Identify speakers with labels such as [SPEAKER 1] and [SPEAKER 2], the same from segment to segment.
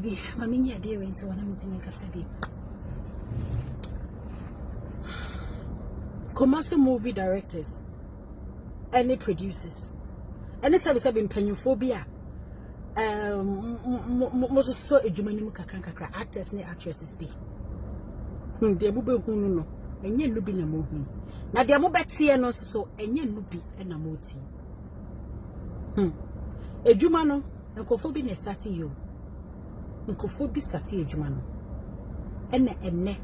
[SPEAKER 1] baby, Mammy, yeah, dear, into one meeting in Kasabi. Commercial movie directors, any producers, any service have been peniophobia. Most so a Jumani Kakra actors and actresses be. They will be who no, and yen nubi na mohi. Now, they are more better no so, and yen nubi and a moti. A Jumano, and Kofobi starting you. Nkofobi starting a Jumano. Enne,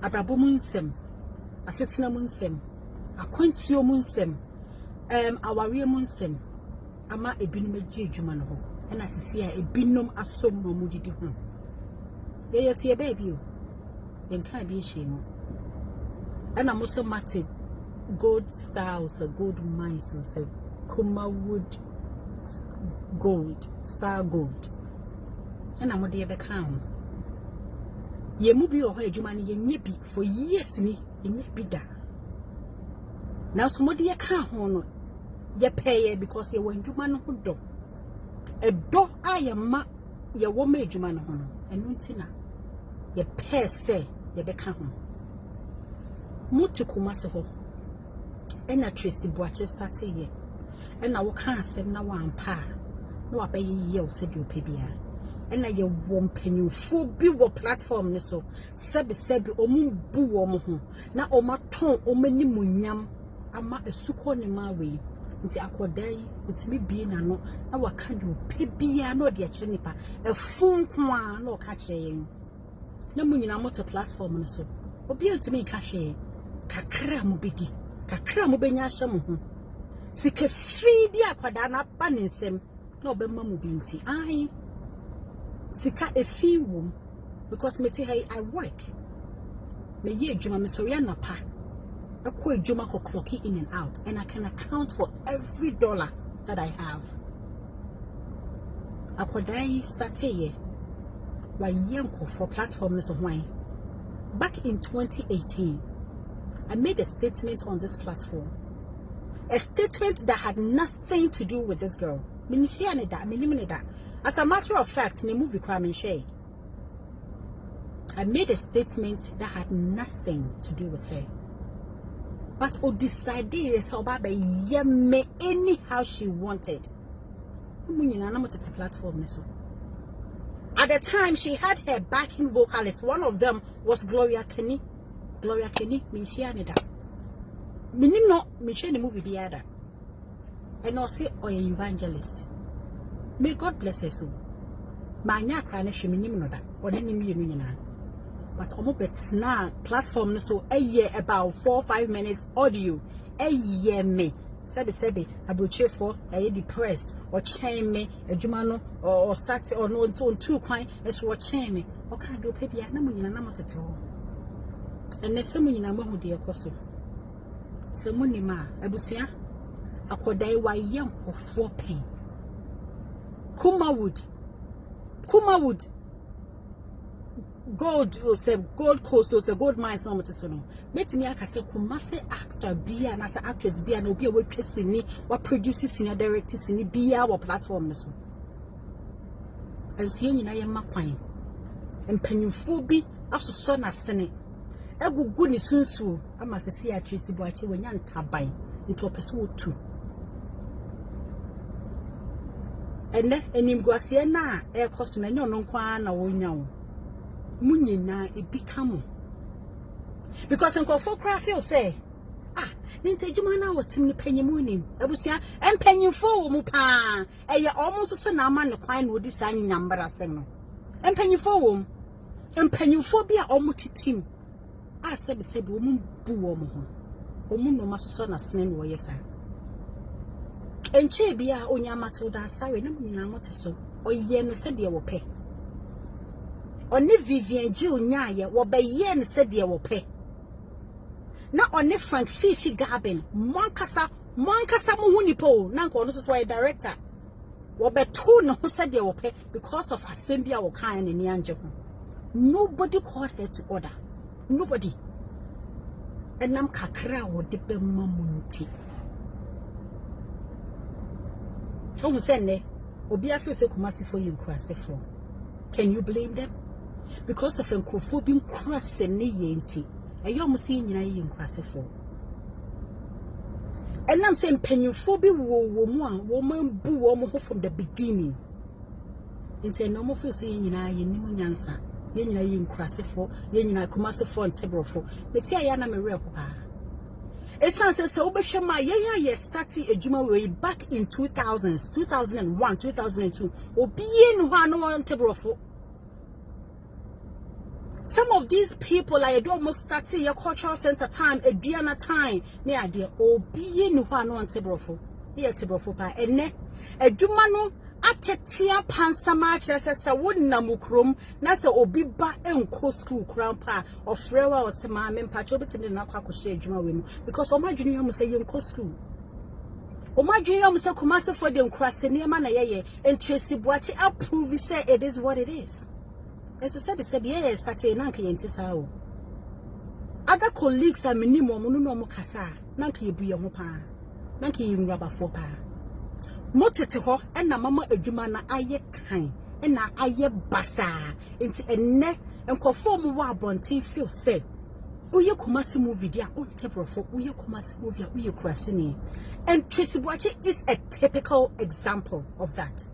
[SPEAKER 1] Abrabomunsem, Asetina Munsem, Aquintio Munsem, Awaria Munsem, Ama Ebinum Jumano. And as I see a binum as some moody do him. They are your baby, then can't be shame. And I'm also matted gold styles, a gold mines, a Kumawood gold, star gold. And I'm the other count. Ye mubi or her Jumani, ye nippy for years, ni, ye be da. Now, somebody a can't honor ye pay because ye went to man who do. A do I am ma ye wo major man hono and untina ye pair say ye beka ho mutu kumase ho and a Tracey Boakye started ye and I will can't say na one pa no abey ye said you pay bia and I ye won penny full be wo platform ni so sebi omu bu wo mo ho na o ma ton o mani munyam ama esuko ni ma we nti akodai utimi bi na no na waka de opebia na ode akire nipa efun kwa na o ka kire yen na munyina moto platform no so obi antimi ka hwe kakra mo bedi kakra mo benya hye mo ho sike fi bi akoda na pa ne nsem na obemma mo bi nti ai sika efi wom because me hey I work me ye adwuma me so ya na pa I quit Juma clocking in and out, and I can account for every dollar that I have. I could start here by Yanko for platforms of wine. Back in 2018, I made a statement on this platform. A statement that had nothing to do with this girl. As a matter of fact, in the movie Crime Shade, I made a statement that had nothing to do with her. But O decided so baba me anyhow she wanted. At the time she had her backing vocalist. One of them was Gloria Kenny. Gloria Kenny means she had that. Minim no me share the movie the other. And also or an evangelist. May God bless her soul. My nya cry she minim no that. Or then me. But almost now platform so a year about 4 or 5 minutes audio a year me sebi abroche for a depressed or chain me a jumano or start or no on 2 kwan as what chain me or can't do baby na munyina na motete ho and se munyina ma hu de yakoso se munima abusua akodai wa yankofo pen Kumawood gold gold coast or gold mines no mtesono metimi aka se Kumase actor bia na se actress bia na obi a wetwesini wa produce senior director sini bia wa platform so ansie nyina ye makwan empanyimfo bi asoso na sene egugu ni sunsu ama se sia Tracey Boakye wanya ntaban nto pese wotu ene enimguase na e koso na nyo no kwa na wonyawo munyina e become because enko for cry feel say ninte djuma na wotim ni panyimu nim abusua empanyimfo wo mu pa eye almost so na ama ne kwan no di sa nyambara sem no empanyimfo wo empanyimfo bia omutitim sebi wo mu bu wo mu ho wo mu no maso na sene no yesa enche bia onya matilda sare na munyina moteso oye no se de wo pe Oni Vivian Jill Nyaye wo be ye ne se de wo pe na oni Frank Fifi Gabin monkasa mo hu nipo na nko no so why director wo be to no ho se de wo pe because of assembly wo kan ne ni anje ho nobody called her to order nobody enam kakra wo de be mamunti o mu se ne obi afi se Kumasi for you nkrase for Can you blame them? Because of encophobia crossing the yenti. A young seeing in for. And I'm saying penyophobia woman boo from the beginning. Into no more saying you answer. Yen crasifo, yen Kumasifo and Tebrofo. But here I am a real papa. It sounds as so Bashama, started a Juma way back in 2000s, 2001, 2002, or being one Tebrofo. Some of these people I do almost start your cultural center time, a Diana time, near idea, or being one Tebrofo, near Tebrofo, and ne a Jumano. Atetia pansama chesa wouldn't namukrum, nasa obi ba enko school grandpa or frewa or sema mempa chobit in the nakwa juma wim because my junior must say enko school. My junior must kumasa for them crossing near mana and Tracey Boakye approve say it is what it is. And so said yes, that's a nanky and tisao. Other colleagues are minimum no kasa, nanky be your mopa, nanky in rubber for pa. Motete ho na mama adwuma na aye tan na aye basa enti enne enkofo mu wa abonten feel say uye Kumasi movie dia on tebrofo uye Kumasi movie uye Kurasini and Tracey Boakye is a typical example of that.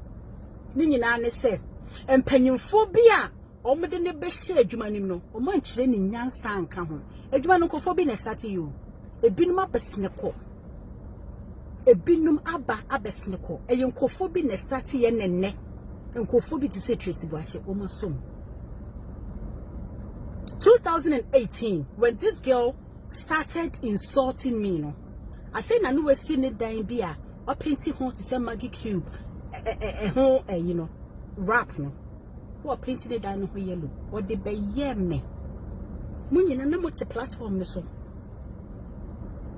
[SPEAKER 1] Ni nyina ne say empanyimfo bia omede ne be hye adwuma nim no o man kire ni nyansa anka ho adwuma no nkofo bi na start you ebinum abesne ko ebinum aba abesneko eyenkofo bi na start ye nenne enkofo bi to say Tracey Boakye omosom 2018 when this girl started insulting me no I think I know we see it down there or painting ho to say Maggie Cube you know rap no what painting it down ho yellow what they be ye me munyina na mo te platform no so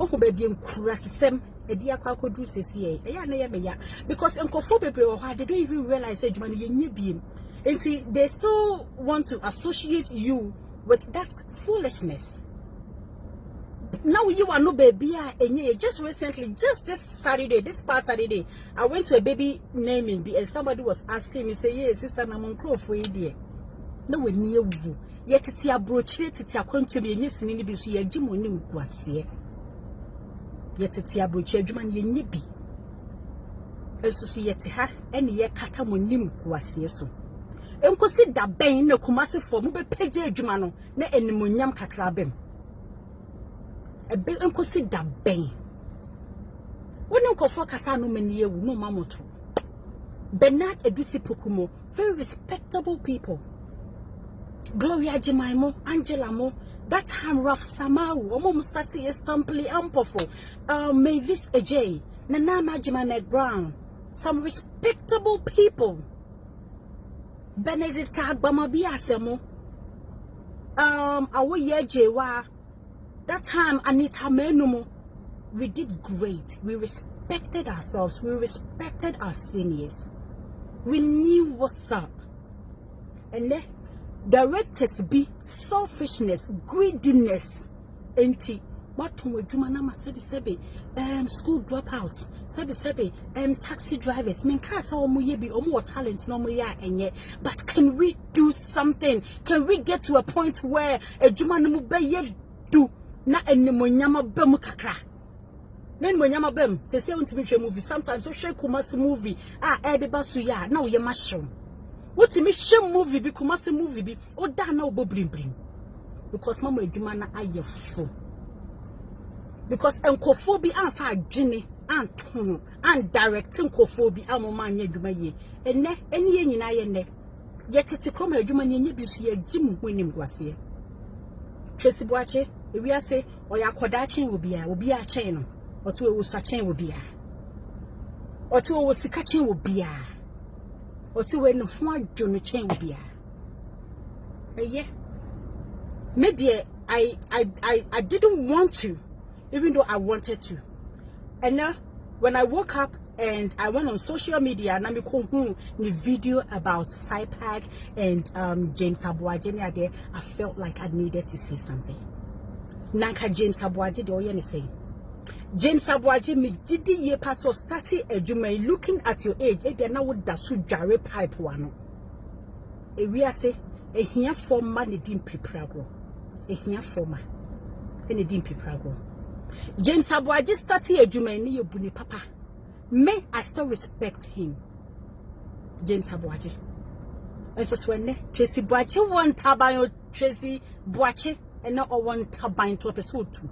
[SPEAKER 1] oh baby enkurasem edi akwa do sesi ya na ya me ya because enkofo bebre o ha they don't even realize say juma ye nye biem enti they still want to associate you with that foolishness. Now you are no baby enye just recently just this past Saturday I went to a baby naming and somebody was asking me say yes sister na monkro for idie na we nie wu ye tete abrochire tete akonto bi enye sini ni bi so ye gimoni nkwase yetete abrochi adwuma ne yenye bi esusu yete ha ene ye kata monim kuase so enkosi da ben na Kumasi fo mu be page adwuma no na enimonyam kakra bem ebe enkosi da ben woni nkofo kasa no mani ewu no mamoto Bernard Edusi Pokumo very respectable people Gloria Jimaimo Angela Mo that time rough Samau almost started estamply ampofo Mavis Ej Nana Majima Brown some respectable people Benedict Agbamabia Semo Awoye Jewa that time Anita Menumo we did great we respected ourselves we respected our seniors we knew what's up and then directors be selfishness, greediness, enti. What we do manama sebi school dropouts, sebi taxi drivers. Men kasa omo yebi omo talent no mo ya enye. But can we do something? Can we get to a point where a juma no be ye do na enimo nyama bem kakra? Then when nyama bem, say untimi movie. Sometimes so share Kumasi movie. Ebeba su ya na we mushroom. What me shame movie be Kumasi movie be o da na obo brim because mama edwuma na ayefo because enkofo bi anfa adwene anton and directing nkofo bi amoma anya edwuma ye enne ye nyina ye ne ye tete kroma edwuma ne nye bi so ye gim honim gwase Tracey Boakye ewi ase o ya koda chen obi a chen no oto ewo sa chen obi a oto ewo sika chen obi a otu we no ho adwono chen bia yeah media I didn't want to even though I wanted to and now when I woke up and I went on social media and I the video about Fipack and James Aboagye there I felt like I needed to say something nanka James Aboagye the oye say James Aboagye me did ye pass was 30 adwuma looking at your age e na would da so dware pipe wano e wiase e hia forma ne dim preparago e hia forma e ne dim preparago James Aboagye started adwuma ni yebuni papa me I still respect him James Aboagye enso so ne Tracey Boakye won taban Tracey Boakye and no one taban to episode 2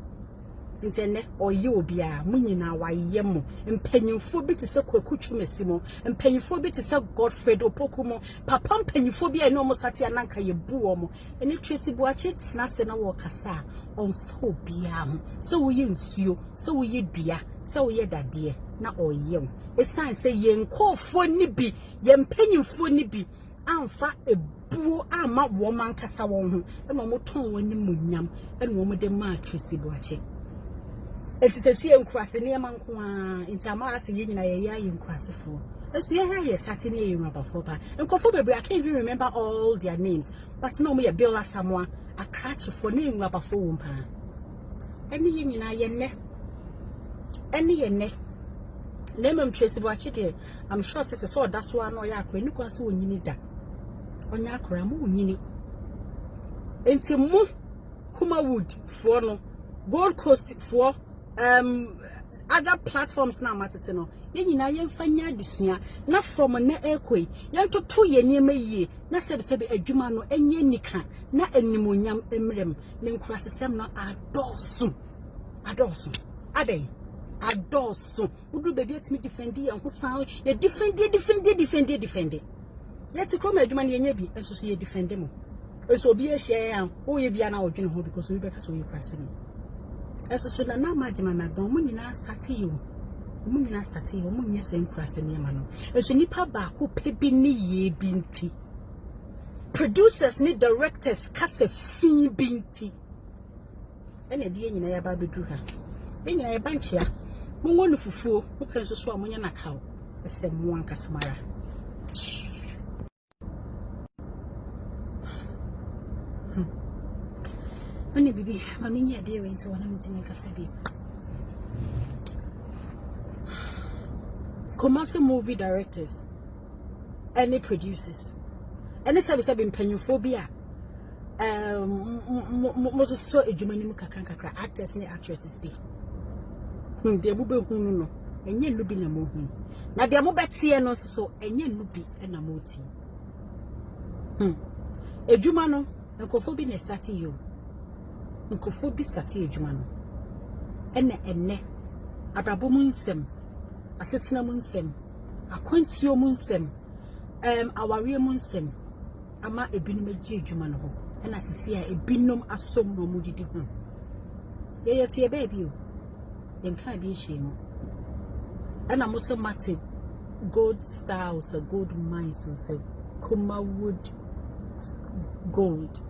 [SPEAKER 1] intene oye obia munyina waye mo mpanyimfo bi te se kwakuchu mesimo mpanyimfo bi te se Godfred Opokumo papa mpanyimfo bi ene omo sate ananka ye buo mo ene Tracey Boakye tena se na wo kasa onfa obia ho se wo ye nsuo se wo ye dua se wo ye dade na oye mo esan se ye nkofo ni bi ye mpanyimfo ni bi amfa ebuo ama wo mankasa won ho ene omo ton wani munyam ene omo de ma Tracey Boakye it is a sea and cross near Manqua in Tamaras and Yin and Crassifo. As you have starting a rubber for and Cofobe, I can't even remember all their names, but no me a bill as someone a catch for name rubber for wumpa. Any yin I any name Tracey Boakye. I'm sure it's a sword that's one or yak when you can so you need that. On Yakra Moon. Into Mo Kumawood for Gold Coast for other platforms na matete no ye nyina ye mfanya adusua na from na ekoi ye ntoto ye niema yie na sebe adwuma no enye nika na animonyam emrem ne nkurasesem no adoso adai adoso udu be dey defend ye ho san ye defend ye ti krom adwuma ne ye bi enso so ye defend mo eso obi e hye an o ye bia na odwene ho because we be ka so ye krase ni eso so na majima na don munyina start you munyina se nkrase ne ma no eso nipa ba ko pebi ni ye binti producers ni directors kase fin binti ene die nyina ya ba bedru ha nyina ya banchia munwo no fufuo mo penso so amunya na kawo ese mo anka samara Oni bibi mami nya dey we nti wona mtimi kasa bi commercial movie directors any producers any sabi mpanyuphobia mo so edwuma ni mu kakra actors ni actresses bi de mo be hunu no enye nu bi na mo hu na de mo betie no so enye nu bi na mo ti edwuma no enkophobia na starting you Nkofobi stati edwuma no enne abrabo mu nsem asetena mu nsem akwantuo mu nsem aware mu nsem ama ebinom agi edwuma no ho ena sisi a ebinom asom no mu didi ho ye tie ba bi o ye nka bi hye mu ena mo se mate gold stars gold mines so Kumawood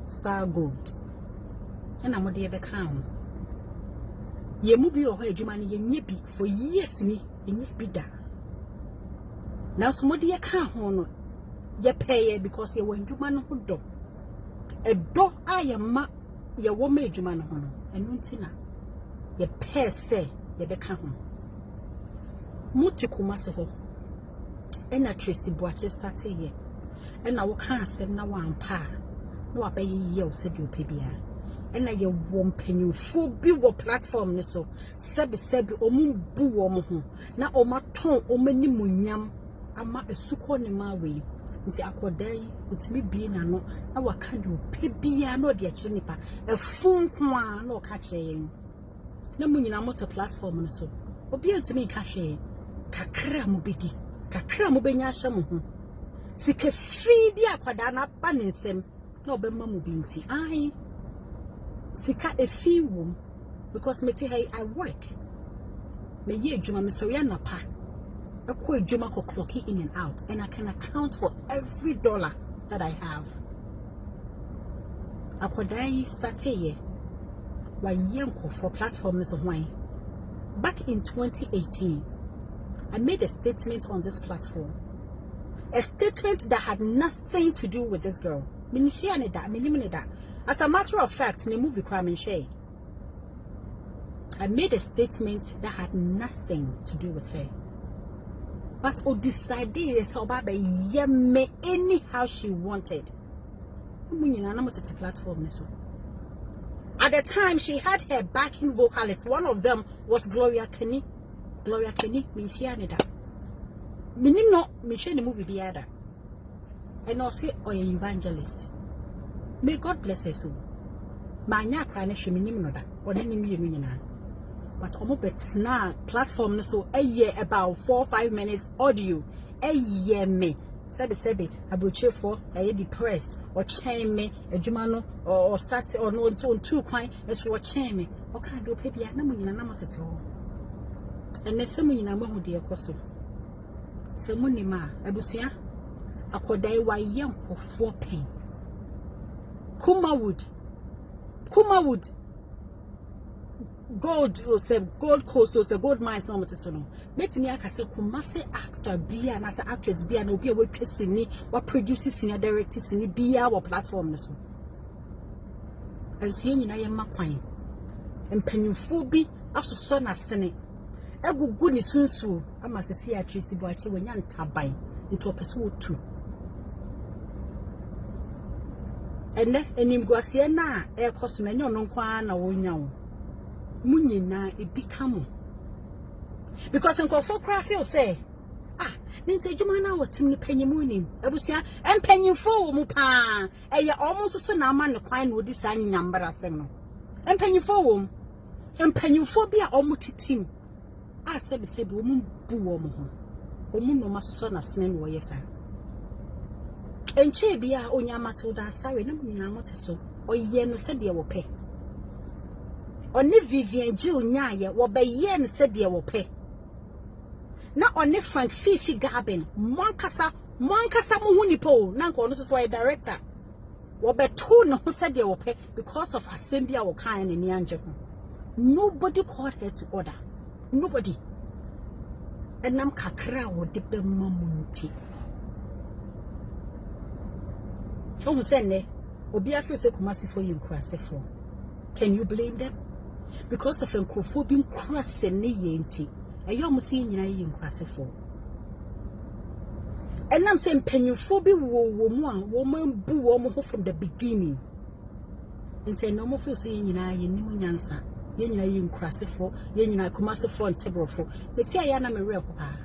[SPEAKER 1] star gold and I'm de be kan ye mu bi o ho adwuma ne ye nye bi for years ni nye bi da now so mo de kan ho no ye pay because ye wadwuma no ho do e do aye ma ye wo ma adwuma no ho no enu ntina ye pay say ye be kan ho mutikuma se ho ena Tracey Boakye start here ena wo kan asem na wampa na wa be ye o se de opebia ena ye wo mpanyimfo bi wo platform ne so sebi omumbu wo mo ho na omaton omanimunyam ama esuko ne mawe nti akodai utimi bi na no na waka de opebia na ode akire nipa efun ko a na oka kire na munyina moto platform ne so obi antimi ka hwe kakra mo bedi kakra mo benya hye mo ho sike fi bi akwada na pa ne nsem na obemma mo bi nti ai sika a few wom because me hey I work me ye adwuma me sorry na pa akọ adwuma ko clocking in and out and I can account for every dollar that I have akodai start here why yenko for platforms of wine back in 2018 I made a statement on this platform, a statement that had nothing to do with this girl. As a matter of fact, in the movie Crime and Shade, I made a statement that had nothing to do with her. But I decided so anyhow she wanted. platform. At the time, she had her backing vocalist. One of them was Gloria Kenny. Gloria Kenny, she had that. No, she the movie the other. And also an evangelist. May God bless her soul. My nya crying she minim no that. Or any me. But almost now platform so a year about 4 or 5 minutes audio. A year me. Sebi abroche for depressed or chain me a jumano or start or no on 2 coin as what chain me. Or can't do baby at no at all. And there's some in a moment dear coso. Semuni ma abusia akodai wa yanko 4 pain. Kumawood gold or say gold coast or say gold mines no matisono. Bet me aka say Kumasi actor bia na say actress bia na obi a wetwesi ni wa produces ni directors ni bia wa platform no so. Ansie nyina ye makwan. Empanyimfo bi asoso na sene. Egugu ni sunsu ama se see Tracey Boakye wanya ntaban into opese wotu. Ene enimguase na e koso na nyo no kwa na wonya wo. Munyina e become because nkofo kra feel say nti adwuma na wotim ni panyimu nim abusia empanyimfo wo mu pa eye omo so na ama ne kwan na odi sa nyambara asem no empanyimfo wo empanyimfo bi a omo titim sebi wo mu bu wo mo ho omo no maso na sene no yesa enche bi a onya matilda sare na munyina moteso oye no se de wo pe Oni Vivian Jill Nyaye wo be ye ne se de wo pe na oni Frank Fifi Gabin mwankasa mo huni po na nko no so why director wo be to no se de wo pe because of assembly wo kan ne anje ho. Nobody called her to order, nobody. Enam kakra wo de be mamunti so who say ne obi afi se Kumasi for you krase for. Can you blame them? Because of enkrofo being cross and yenti. And you almost seeing you cross for. And I'm saying penyufo be woman boo woman from the beginning. And say no more for saying you nyansa. You cross for, you Kumasi for and table for. But see, I am a real papa.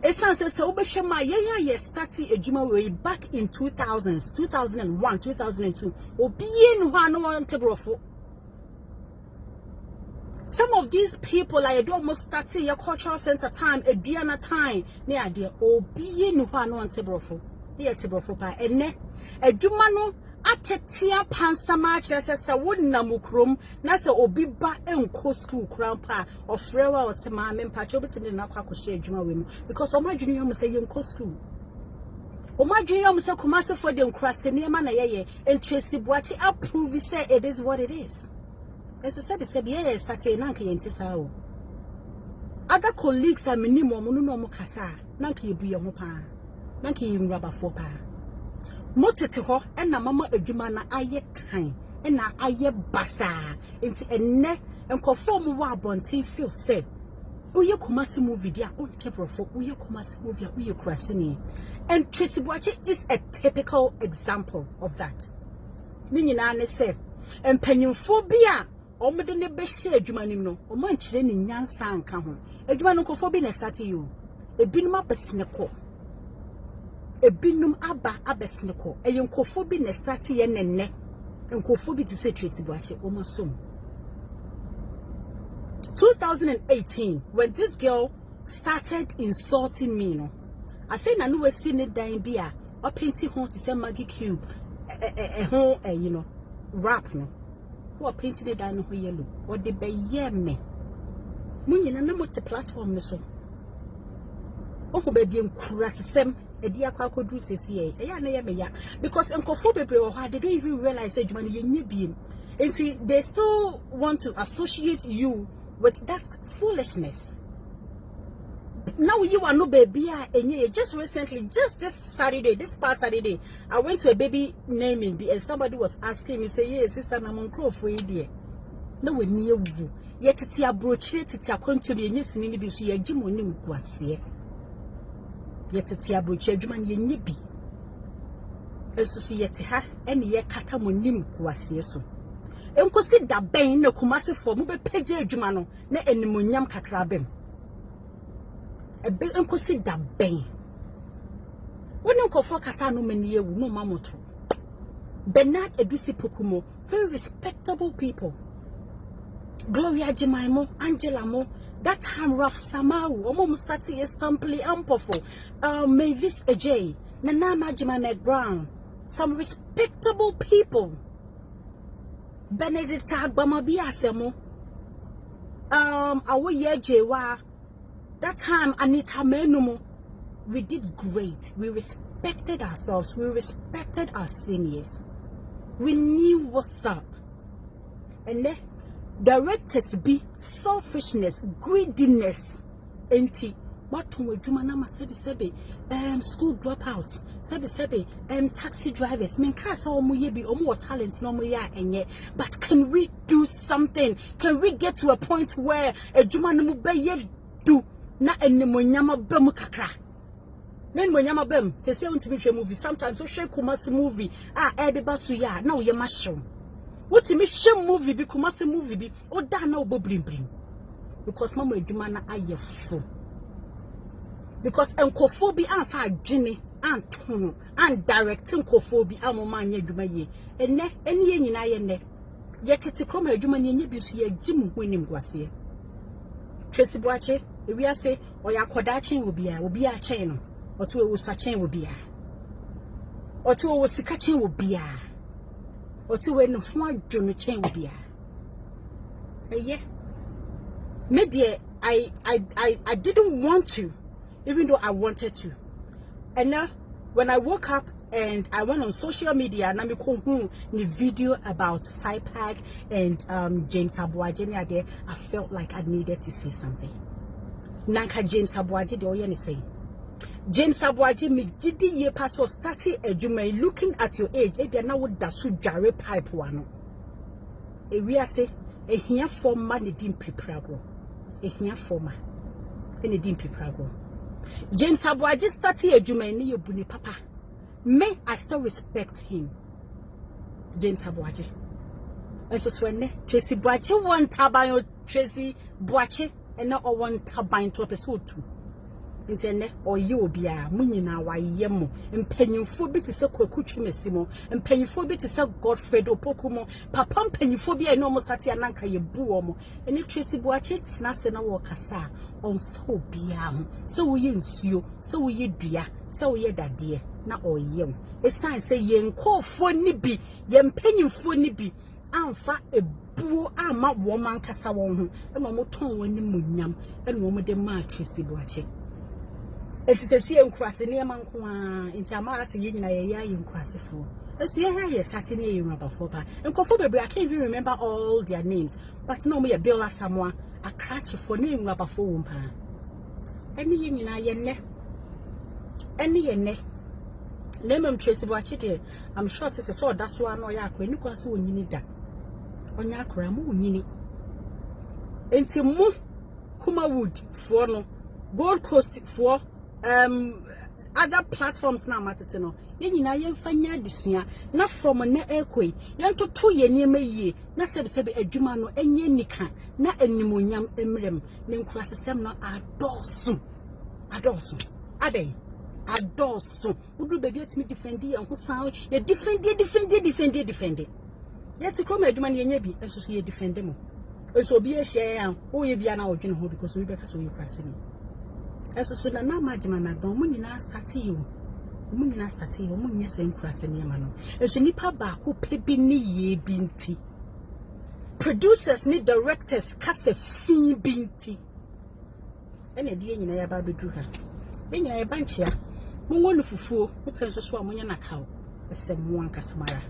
[SPEAKER 1] It sounds so Beshama, yeah, started a Juma way back in 2000s, 2001, 2002. Or being one table for. Some of these people like do almost start your cultural center time, a Diana time, near dear, or being one on Tebrofo, near Tebrofo, and ne a Dumano Atetia Pansama, just as a wooden namukrum, Nasa Obi ba and co school crown pa, or Frewa or Sama, and Patobit in the Nakako shade Juma women, because all my junior must say young co school. O my junior must Kumasa for the uncrossing near Manaye, and Tracey Boakye approve, say it is what it is. As I said, yes, started Nanki and Tissao. Other colleagues are minimum, no Mukasa, Nanki be a mopa, Nanki in rubber for pa. Motetiho, and Mamma Edumana, I yet time, and I yet bassa, into a neck and conform wa bonty feel said. Uyo Kumasi movie, dear own temper for Uyo Kumasi movie, Uyo Krasini. And Tracey Boakye is a typical example of that. Ninina said, and penyumphobia. Omede ne be share adwuma nim no o man kire ne nyansa anka ho adwuma no kofo bi na start you ebinum abesne ko ebinum aba abesne ko eye nkofo bi na start ye nenne nkofo bi to say Tracey Boakye o masom 2018 when this girl started insulting me no I think na no we see ne dan bi a o painting ho to say Maggie Cube you know rap no who painting it down yellow or the be me. Munyina na mote platform so. Oh baby sem e dia kwa kodu sesi e ya na ye me ya because enkofo bebre o ha they don't even realize say djuma no ye biem. And they still want to associate you with that foolishness. Now you are no baby and just recently, just this past Saturday, I went to a baby naming and somebody was asking me, say, yes, sister, I'm on crow for you. No, we near you. Yet it's a brochure, it's a country, and yes, in the sea, a Jim on you, yet it's a brochure, Juman, you nippy. Esusu yete ha ene ye kata monim kuasie so. Enkosi da ben na Kumasi for mo be page adwuma no na enimonyam kakra bem. Ebe enkosi da ben. Woni nkofo kasa no mani ewu no mamoto. Bernard Edusi Pokumo, very respectable people. Gloria Jimaimo, Angela Mo, that time Raf Samau, Omo Mustati Estampli Ampofo, Mavis Ajay, Nana Jimame Brown, some respectable people. Benedict Agbamabia Semo, Awoye Jewa, that time Anita Menumo, we did great. We respected ourselves, we respected our seniors. We knew what's up. And then directors be selfishness, greediness, enti. What we do manama sebi school dropouts, sebi taxi drivers. Men kasa omo yebi omo talent no mo ya enye. But can we do something? Can we get to a point where a juma no be ye do na enimonyama be mu kakra? Then when yama bem, say untimi movie. Sometimes so share Kumasi movie. Ebeba suya. Now ye mashroom. What me share movie be Kumasi movie be. O da na obo bring. Because mama edumana aye full. Because enkophobia anfa adwene anton and directing enkophobia amoma anye eduma ye. Ene ye nyina ye ne. Ye tete kroma eduma nye bi so ye gimu hwenim gwase. Tracey Boakye, we are say oya koda chen obi a chen no. Otu ewo sachen wo bia otu ewo sika chen wo bia otu we no ho adwono chen wo bia eye me dear I didn't want to, even though I wanted to. And now when I woke up and I went on social media and I the video about 5-pack and James Aboagye there, I felt like I needed to say something. Nanka James Aboagye de oyeni say James Aboagye me didi ye pastor starting ejuma looking at your age e bia na wo da so dware pipe wano e wi ase e hia forma ne dim preprago e hia forma ne dim preprago James Aboagye starting ejuma ni yebuni papa me I still respect him. James Aboagye and so swenne Tracey Boakye one taban Tracey Boakye and not one taban to episode 2 intene oye obia munyina waye mo mpanyimfo bi te se kwakuchu mesimo mpanyimfo bi te se Godfred Opokumo papa mpanyimfo bi eno mo sate ananka ye buo mo ene Tracey Boakye tina se na wo kasa onfa obia ho se wo ye nsuo se wo ye dua se wo ye dade na oye mo esan se ye nkofo ni bi ye mpanyimfo ni bi amfa ebuo ama wo man kasa wo ho eno mo ton woni munyam eno mo de ma Tracey Boakye. It is a sea and crossing near Manqua in Tamara, saying I am crossiful. As you are starting a year about 4 pa and Kofobe, I can't even remember all their names, but no me a bill as someone a crutch for name about 4 pa. Any in I any ne. Lemon Tracey Boakye, I'm sure it's so that's one or yak when you can see when you need that. On Yakram, you need into more Kumawood for no Gold Coast for other platforms na mateteno ye nyina ye mfanya disia na from na ekoi ye ntoto ye niema yie na sebe adwuma no enye nika na animonyam emrem ne nkurasesem no adoso adey adoso udu bebi atimi defend ye ho san ye defend ye ti kroma adwuma ne nya bi enso ye defend mo enso obi e hye ya o ye bia na odwene ho because we beka so ye kraseni eso so na majima ma don munyina start you munyina sen krase ne ma no eso nipa ba ko pebi ni ye binti producers ni directors kase fin binti ene die nyina ya ba bedu ha nyina ya banchia mo wonu fufuo mo penso so amunya na kawo esem mo ankasamara